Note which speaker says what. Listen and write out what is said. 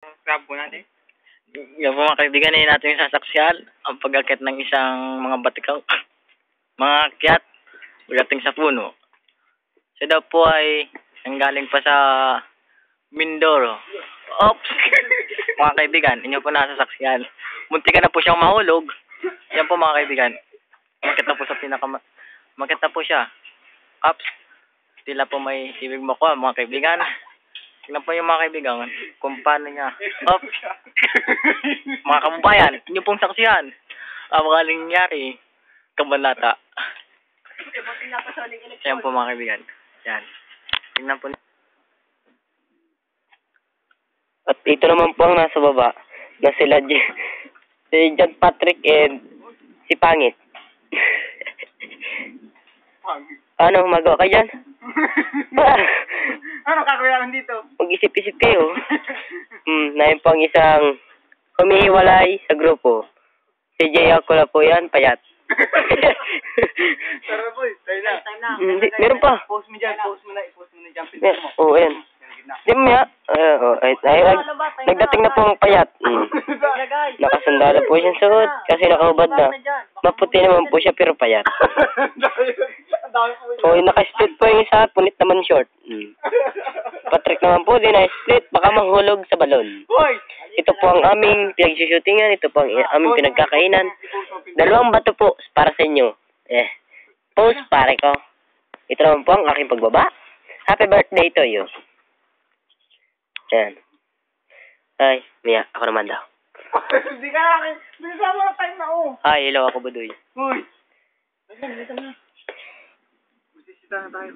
Speaker 1: Grab po natin. Yan po mga kaibigan, natin yung sasaksyan ang pag-akit ng isang mga batikang mga akyat pagdating sa puno. Siya daw po ay nanggaling pa sa Mindoro. Oops! Mga kaibigan, inyo po nasasaksyan. Munti ka na po siyang mahulog. Yan po mga kaibigan. Makit na po sa makit na po siya. Oops! Tila po may ibig makuha mga kaibigan. Tingnan po yung mga kaibigan kung paano niya. Oops! Mga kababayan, inyo pong saksihan ang mga nangyari kabanata. Yan po mga kaibigan. Yan. Tingnan po.
Speaker 2: At ito naman po ang nasa baba na sila si John Patrick and si Pangit. Ano, magawa ka dyan?
Speaker 1: Ano kakayaran dito?
Speaker 2: Mag-isip-isip kayo. Na yun po ang isang humihiwalay sa grupo. Si Jay Akula po yan, payat.
Speaker 1: Tara po, tayo na.
Speaker 2: Meron pa.
Speaker 1: Post mo dyan, post mo na dyan.
Speaker 2: Oo, ayan. Di mo ya. Nagdating na po ang payat. Nakasandala po siyang suot kasi nakahubad na. Maputi naman po siya pero payat. O, naka-split po yung isa, punit naman short. Patrick naman po, din na-split, baka mahulog sa balon. Ito po ang aming pinag-shootingan, ito po ang aming pinagkakainan. 2 bato po para sa inyo. Post pare ko. Ito naman po ang aking pagbaba. Happy birthday to you. Yan. Ay, Mia, ako naman daw.
Speaker 1: Hindi ka akin. Bisa mo na time na
Speaker 2: Ay, hello, ako Budoy.
Speaker 1: Uy. Bisa na. Busisita na tayo.